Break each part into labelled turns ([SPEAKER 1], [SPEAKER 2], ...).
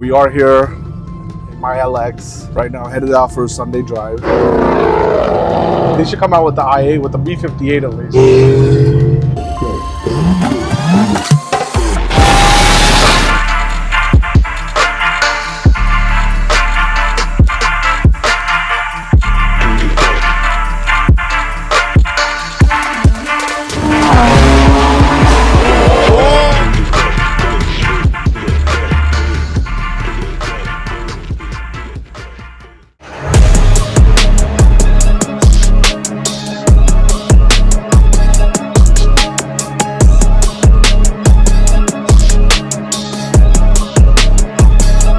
[SPEAKER 1] We are here in my LX right now, headed out for a Sunday drive. They should come out with the i8 with the B58 at least.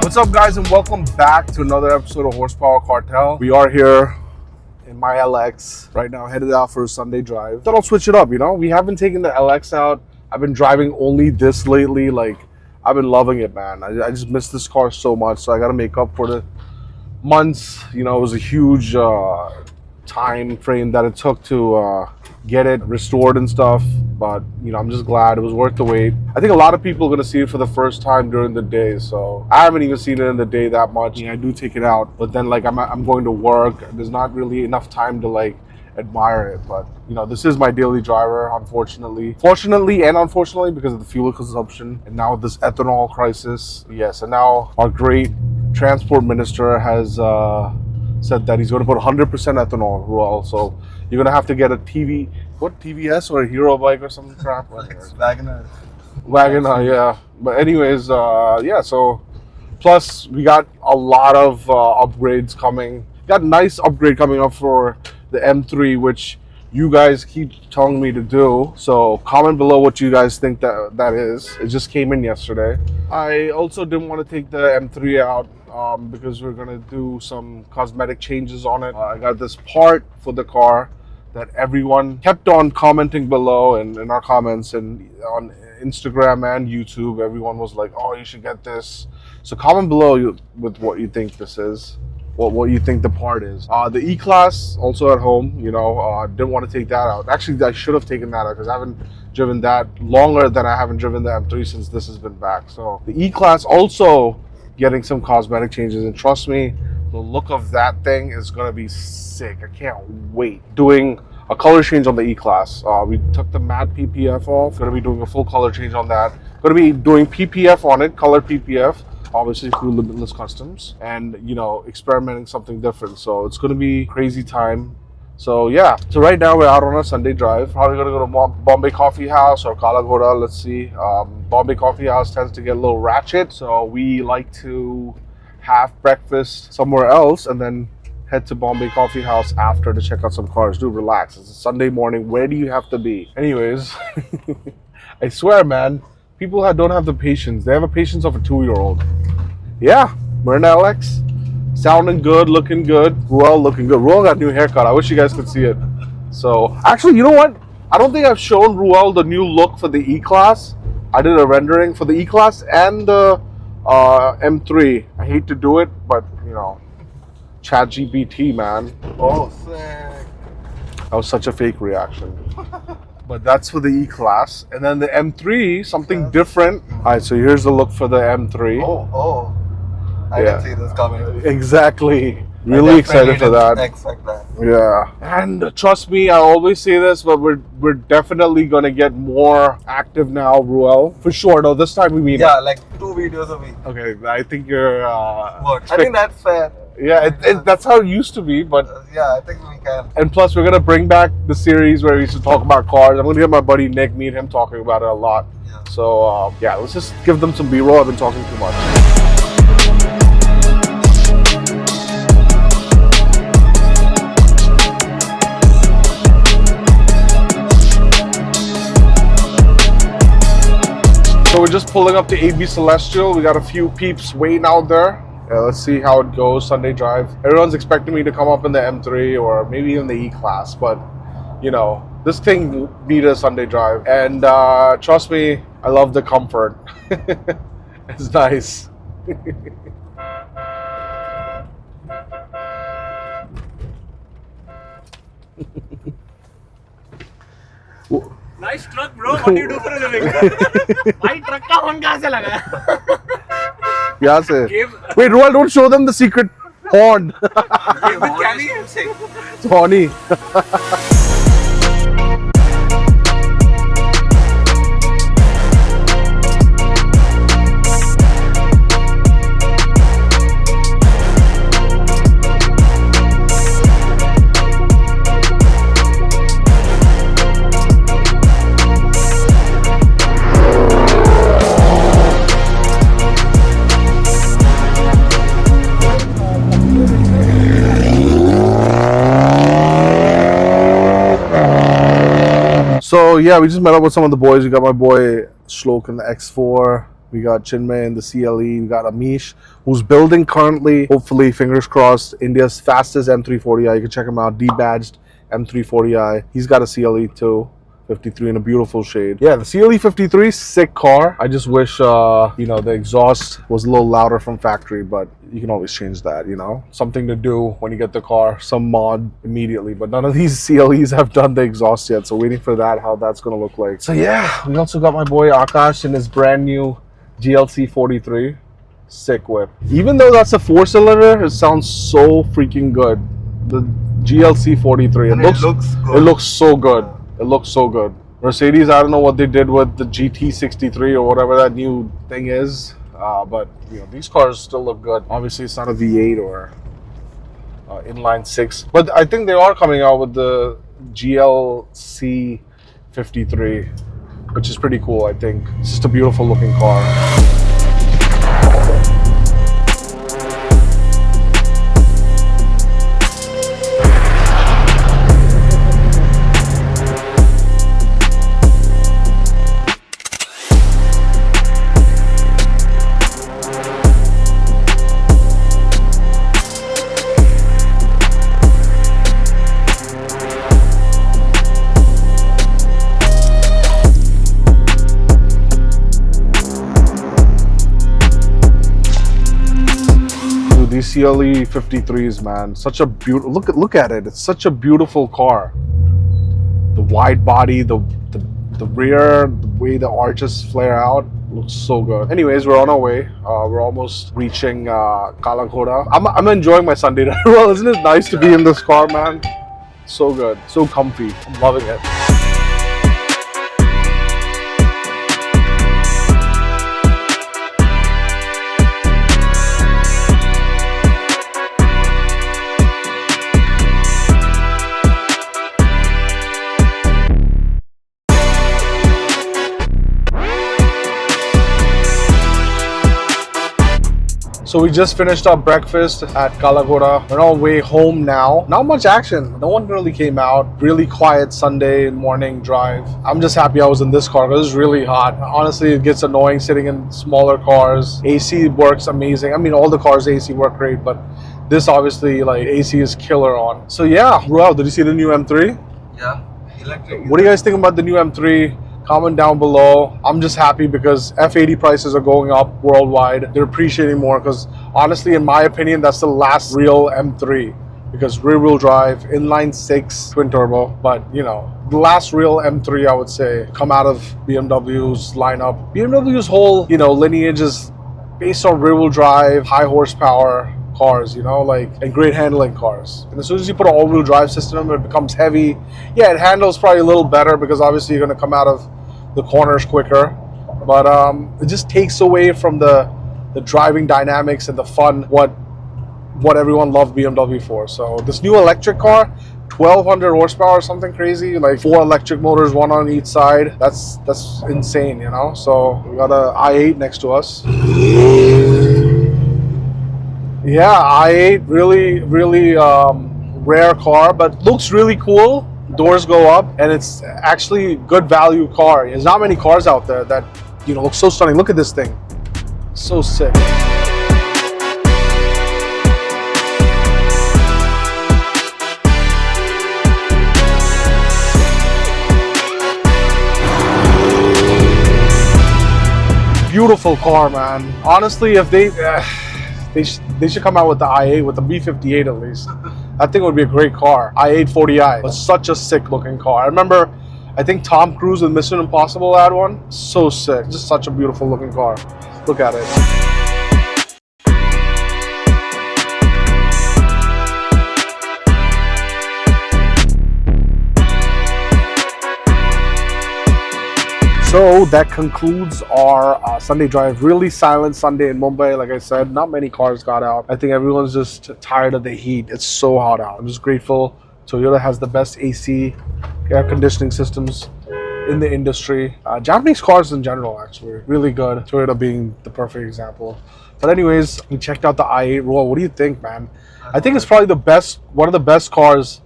[SPEAKER 1] What's up, guys, and welcome back to another episode of Horsepower Cartel. We are here in my LX right now, headed out for a Sunday drive. Thought I'll switch it up, you know? We haven't taken the LX out. I've been driving only this lately. Like, I've been loving it, man. I just miss this car so much, so I gotta make up for the months. You know, it was a huge time frame that it took to get it restored and stuff. But, you know, I'm just glad it was worth the wait. I think a lot of people are going to see it for the first time during the day. So I haven't even seen it in the day that much. I do take it out, but then like I'm going to work. There's not really enough time to like admire it. But, you know, this is my daily driver, unfortunately. Fortunately and unfortunately, because of the fuel consumption and now this ethanol crisis. Yes, and now our great transport minister has said that he's going to put 100% ethanol, Ruel. So you're going to have to get a TVS or a Hero bike or some crap.
[SPEAKER 2] Wagoner.
[SPEAKER 1] Wagoner, yeah. But anyways, yeah, so plus we got a lot of upgrades coming. Got a nice upgrade coming up for the M3, which you guys keep telling me to do. So comment below what you guys think that is. It just came in yesterday. I also didn't want to take the M3 out because we're gonna do some cosmetic changes on it. I got this part for the car that everyone kept on commenting below and in our comments and on Instagram and YouTube. Everyone was like, oh, you should get this. So comment below with what you think this is, what you think the part is. The E-Class also at home, you know, didn't want to take that out. Actually, I should have taken that out because I haven't driven that longer than I haven't driven the M3 since this has been back. So the E-Class also getting some cosmetic changes, and trust me, the look of that thing is gonna be sick. I can't wait. Doing a color change on the E-Class. We took the matte PPF off. Gonna be doing a full color change on that. Gonna be doing PPF on it, color PPF, obviously through Limitless Customs, and, you know, experimenting something different. So it's gonna be crazy time. So yeah, so right now we're out on a Sunday drive. Probably gonna go to Bombay Coffee House or Kala Ghoda. Let's see. Bombay Coffee House tends to get a little ratchet, so we like to have breakfast somewhere else and then head to Bombay Coffee House after to check out some cars. Dude, relax. It's a Sunday morning. Where do you have to be? Anyways, I swear, man, people don't have the patience. They have a patience of a 2-year-old. Yeah, we're in LX. Sounding good, looking good. Ruel looking good. Ruel got a new haircut. I wish you guys could see it. So, actually, you know what? I don't think I've shown Ruel the new look for the E-Class. I did a rendering for the E-Class and the M3. I hate to do it, but, you know, ChatGPT, man.
[SPEAKER 2] Oh, sick.
[SPEAKER 1] That was such a fake reaction. But that's for the E-Class. And then the M3, something different. All right, so here's the look for the M3.
[SPEAKER 2] Oh. I didn't see this coming.
[SPEAKER 1] Exactly. Really excited for that.
[SPEAKER 2] Expect that.
[SPEAKER 1] Yeah. And trust me, I always say this, but we're definitely going to get more active now, Ruel. For sure. No, this time we mean
[SPEAKER 2] Yeah, like 2 videos a week.
[SPEAKER 1] Okay, I think you're...
[SPEAKER 2] I think that's fair.
[SPEAKER 1] Yeah, that's how it used to be, but...
[SPEAKER 2] yeah, I think we can.
[SPEAKER 1] And plus, we're going to bring back the series where we used to talk about cars. I'm going to get my buddy Nick, me and him talking about it a lot.
[SPEAKER 2] Yeah.
[SPEAKER 1] So, yeah, let's just give them some B-roll. I've been talking too much. So we're just pulling up to AB Celestial. We got a few peeps waiting out there. Yeah, let's see how it goes, Sunday drive. Everyone's expecting me to come up in the M3 or maybe even the E-Class, but, you know, this thing needed a Sunday drive. And trust me, I love the comfort. It's nice.
[SPEAKER 3] Nice truck, bro. What do you do for a living? भाई truck का horn कहाँ से लगा?
[SPEAKER 1] यहाँ से.
[SPEAKER 3] Give,
[SPEAKER 1] Wait, Royal, don't show them the secret horn.
[SPEAKER 3] give with Kenny.
[SPEAKER 1] It's horny. So yeah, we just met up with some of the boys. We got my boy Shlok in the X4. We got Chinmay in the CLE. We got Amish, who's building currently, hopefully, fingers crossed, India's fastest M340i. You can check him out, debadged M340i. He's got a CLE too. 53 in a beautiful shade. Yeah, the CLE 53, sick car. I just wish, you know, the exhaust was a little louder from factory, but you can always change that, you know? Something to do when you get the car, some mod immediately, but none of these CLEs have done the exhaust yet, so waiting for that, how that's gonna look like. So yeah, we also got my boy Akash in his brand new GLC 43. Sick whip. Even though that's a 4-cylinder, it sounds so freaking good. The GLC 43, it looks
[SPEAKER 2] good.
[SPEAKER 1] It looks so good. It looks so good. Mercedes, I don't know what they did with the GT63 or whatever that new thing is, but you know, these cars still look good. Obviously, it's not a V8 or inline 6, but I think they are coming out with the GLC 53, which is pretty cool. I think it's just a beautiful looking car. These CLE 53s, man, such a beautiful look at it. It's such a beautiful car. The wide body, the rear, the way the arches flare out, looks so good. Anyways, we're on our way. We're almost reaching Kala Ghoda. I'm enjoying my Sunday ride. Well, isn't it nice to be in this car, man? So good, so comfy. I'm loving it. So we just finished our breakfast at Kala Ghoda. We're on our way home now. Not much action. No one really came out. Really quiet Sunday morning drive. I'm just happy I was in this car because it's really hot. Honestly, it gets annoying sitting in smaller cars. AC works amazing. I mean, all the cars AC work great, but this obviously, like, AC is killer on. So yeah, Ruel, did you see the new M3?
[SPEAKER 2] Yeah, electric.
[SPEAKER 1] What do you guys think about the new M3? Comment down below. I'm just happy because F80 prices are going up worldwide. They're appreciating more because honestly, in my opinion, that's the last real M3 because rear-wheel drive, inline 6, twin turbo. But you know, the last real M3, I would say, come out of BMW's lineup. BMW's whole, you know, lineage is based on rear-wheel drive, high horsepower cars, you know, like, and great handling cars. And as soon as you put an all-wheel drive system, it becomes heavy. Yeah, it handles probably a little better because obviously you're going to come out of the corners quicker, but it just takes away from the driving dynamics and the fun what everyone loved BMW for. So this new electric car, 1200 horsepower or something crazy, like 4 electric motors, 1 on each side. That's insane, you know. So we got a i8 next to us. Yeah, i8, really rare car, but looks really cool. Doors go up, and it's actually good value car. There's not many cars out there that, you know, look so stunning. Look at this thing, so sick. Beautiful car, man. Honestly, if they should come out with the i8, with the B58 at least. That thing would be a great car. i8 40i. It's such a sick looking car. I remember, I think Tom Cruise with Mission Impossible had one. So sick. Just such a beautiful looking car. Look at it. So that concludes our Sunday drive. Really silent Sunday in Mumbai. Like I said, not many cars got out. I think everyone's just tired of the heat. It's so hot out. I'm just grateful Toyota has the best AC, air conditioning systems in the industry. Japanese cars in general, actually, really good. Toyota being the perfect example. But anyways, we checked out the i8 Roll. What do you think, man? I think it's probably one of the best cars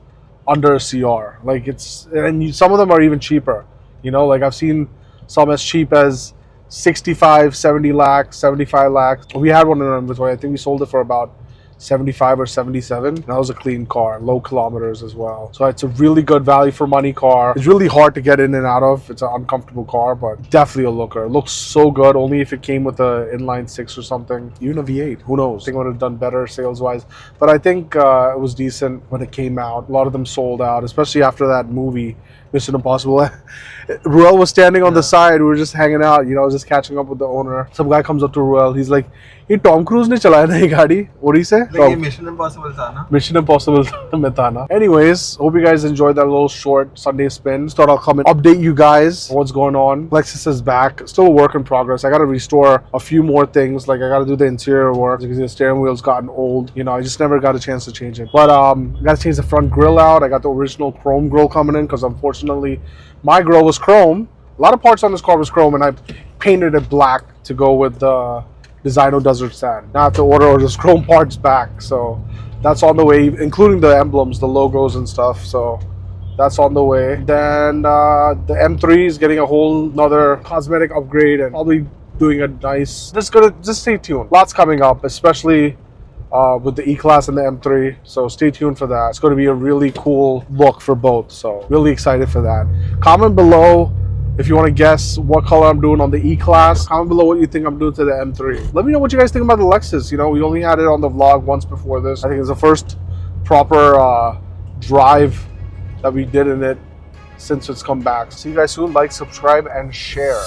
[SPEAKER 1] under a CR. Like some of them are even cheaper. You know, like I've seen some as cheap as 65, 70 lakhs, 75 lakhs. We had one in our inventory. I think we sold it for about 75 or 77. That was a clean car, low kilometers as well. So it's a really good value for money car. It's really hard to get in and out of. It's an uncomfortable car, but definitely a looker. It looks so good. Only if it came with a inline 6 or something. Even a V8, who knows? I think it would have done better sales wise. But I think it was decent when it came out. A lot of them sold out, especially after that movie, Mission Impossible. Ruel was standing on the side. We were just hanging out, you know, just catching up with the owner. Some guy comes up to Ruel. He's like, "Ye Tom Cruise ne chalaya na ye gaadi?" What do you say?
[SPEAKER 2] Like ये Mission Impossible था ना?
[SPEAKER 1] Mission Impossible में था ना. Anyways, hope you guys enjoyed that little short Sunday spin. Just thought I'll come and update you guys on what's going on. Lexus is back. Still a work in progress. I got to restore a few more things. Like I got to do the interior work because the steering wheel's gotten old. You know, I just never got a chance to change it. But I got to change the front grille out. I got the original chrome grille coming in because unfortunately my grille was chrome. A lot of parts on this car was chrome, and I painted it black to go with the Designo Desert Sand. Now I have to order just chrome parts back, so that's on the way, including the emblems, the logos and stuff. So that's on the way. Then the M3 is getting a whole another cosmetic upgrade and probably doing a nice. Just stay tuned. Lots coming up, especially with the E-Class and the M3. So stay tuned for that. It's going to be a really cool look for both. So really excited for that. Comment below if you want to guess what color I'm doing on the E-Class. Comment below what you think I'm doing to the M3. Let me know what you guys think about the Lexus. You know, we only had it on the vlog once before this. I think it's the first proper drive that we did in it since it's come back. See you guys soon. Like, subscribe, and share.